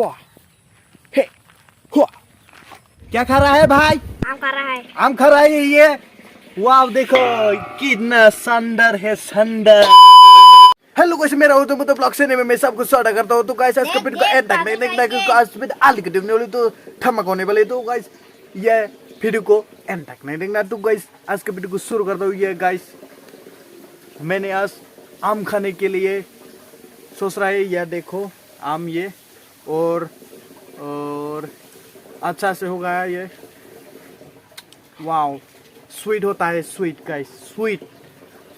वाह हे हुआ। क्या खा रहा है भाई? आम खा रहा है। आम खा रहा है ये। वाह देखो कितना सुंदर है सुंदर। हेलो गाइस मेरा हो तो ब्लॉग से में मैं सबको स्वागत करता हूँ। तो गाइस आज का वीडियो को एंड तक नहीं आज में आलू के टिपने वाली तो ठमक होने वाली। तो गाइस ये वीडियो को एंड तक नहीं देखना। तो गाइस आज के वीडियो को शुरू करता हूँ। ये गाइस मैंने आज आम खाने के लिए सोच रहा है। यह देखो आम ये और अच्छा से होगा ये। वाओ स्वीट होता है स्वीट गाइस स्वीट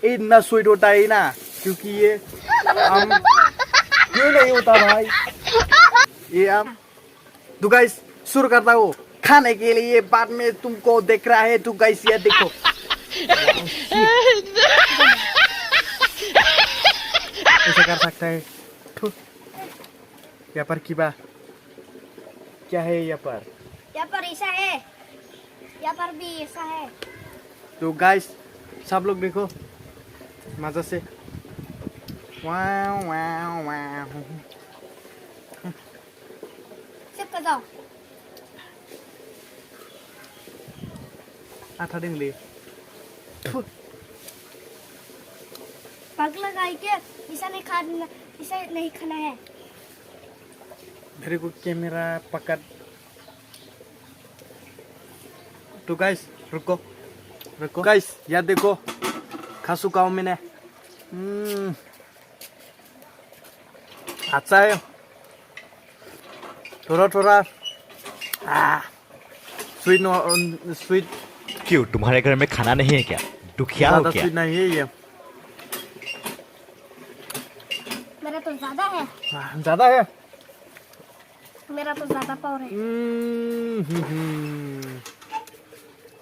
इतना स्वीट होता है ना क्योंकि ये आम क्यों नहीं होता भाई ये आम। तो गाइस शुरू करता हूँ खाने के लिए। बाद में तुमको देख रहा है। तो गाइस ये देखो ऐसे कर सकता है। यहाँ पर क्या है यहाँ पर ऐसा है, यहाँ पर भी ऐसा है। तो गाइस सब लोग देखो मजा से। वाव वाव वाव सिप कर जाओ। आठा दिन ले पग लगाई के ऐसा नहीं खाना है। मेरे को कैमरा पकड़। तो गाइस रुको गाइस यार देखो खा चुका हूँ मैंने। अच्छा है थोड़ा स्वीट। क्यों तुम्हारे घर में खाना नहीं है क्या? दुखिया हो क्या? स्वीट नहीं है ये। मेरा तो ज्यादा है। ज्यादा है। मेरा तो ज्यादा पावर है।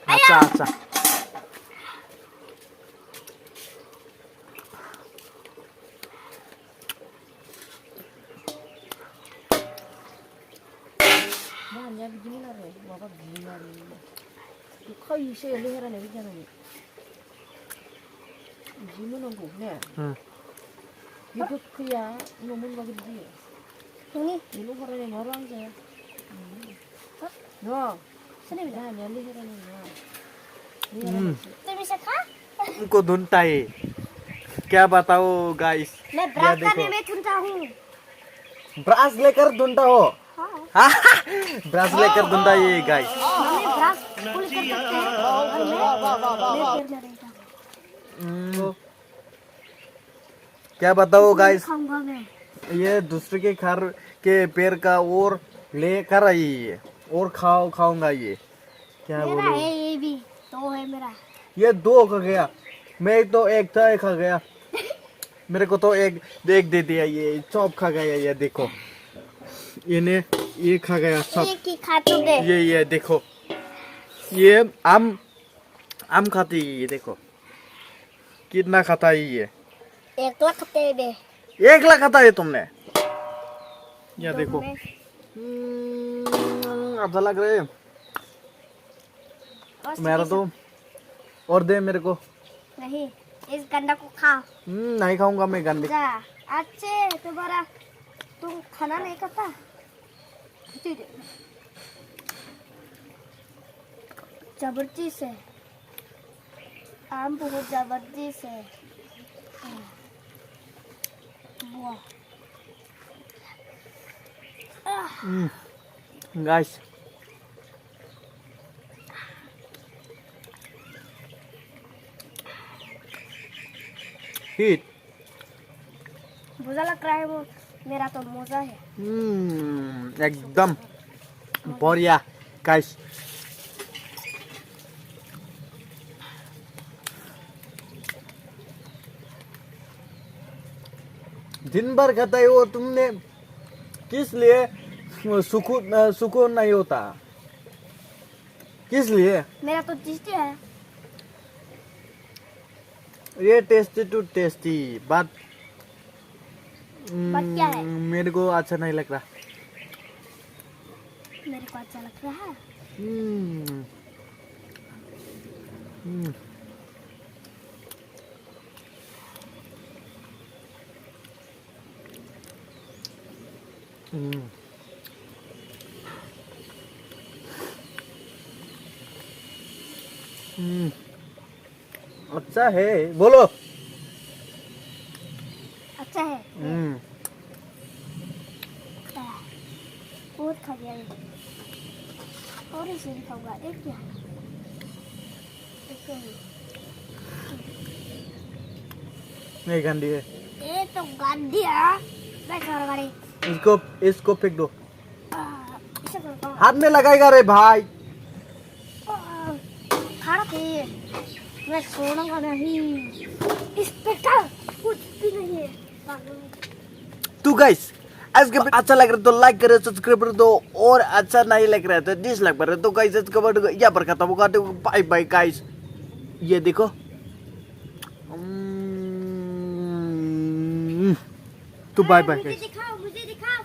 अच्छा 이거 그야 너무 먹었지. 형이 이거 그러네 너랑 저. 너 스님이 나 열리 해라는 거. तुम इसे खा। उनको ढूंढता है क्या बताओ गाइस। मैं ब्रश करने में ढूंढता हूँ। ब्रश लेकर ढूंढता हो। हाँ। ब्रश लेकर ढूंढता है ये गाइस। मम्मी ब्रश पुल कर सकते हैं और मैं पेड़ में रहता हूँ। क्या बताओ गाइस खाऊंगा मैं। ये दूसरे के घर के पेड़ का और लेकर आई है और खाऊंगा ये। क्या मेरा बोलो है ये भी तो है मेरा। ये दो खा गया। मैं तो एक था एक खा गया। मेरे को तो एक दे दिया। ये चौप खा गया। ये देखो ये खा गया सब। एक ही खातोगे। ये देखो ये आम खाती है। ये देखो कितना खाता है ये। 1 लाख खाते दे। 1 लाख खाता है तुमने। ये देखो अच्छा लग रहा है मेरा तो। और दे मेरे को। नहीं इस गंडा को खा। नहीं खाऊंगा मैं गंदे। जा अच्छे तुम्हारा तुम खाना नहीं खाता। जबरदस्त है आम बहुत जबरदस्त है। वाह गाइस हिट मजा लग रहा है वो। मेरा तो मजा है। एकदम बढ़िया गाइस। दिन भर खाता है वो तुमने किस लिए सुकून नहीं होता किस लिए? मेरा तो टेस्टी है। ये टेस्टी टू टेस्टी बात क्या है? मेरे को अच्छा नहीं लग रहा। मेरे को अच्छा लग रहा है। अच्छा है, बोलो। अच्छा है। और खा गया ये। और इसे भी खाऊंगा। एक क्या? एक नहीं गंदी है। ये तो गंदी है। बैठ और गाड़ी। इसको फेंक दो। इसे करो। हाथ में लगाएगा रे भाई। खाना थे। मैं छोड़ूंगा नहीं। इंस्पेक्टर कुछ भी नहीं है। तो गाइस आज के वीडियो अच्छा लग रहा है तो लाइक करो, सब्सक्राइब कर दो, और अच्छा नहीं लग रहा है तो डिसलाइक कर दो। तो गाइस आज का वीडियो यहाँ पर खत्म होगा। Bye bye guys. ये देखो तो बाय बाय मुझे गाइस। दिखाओ, मुझे दिखाओ।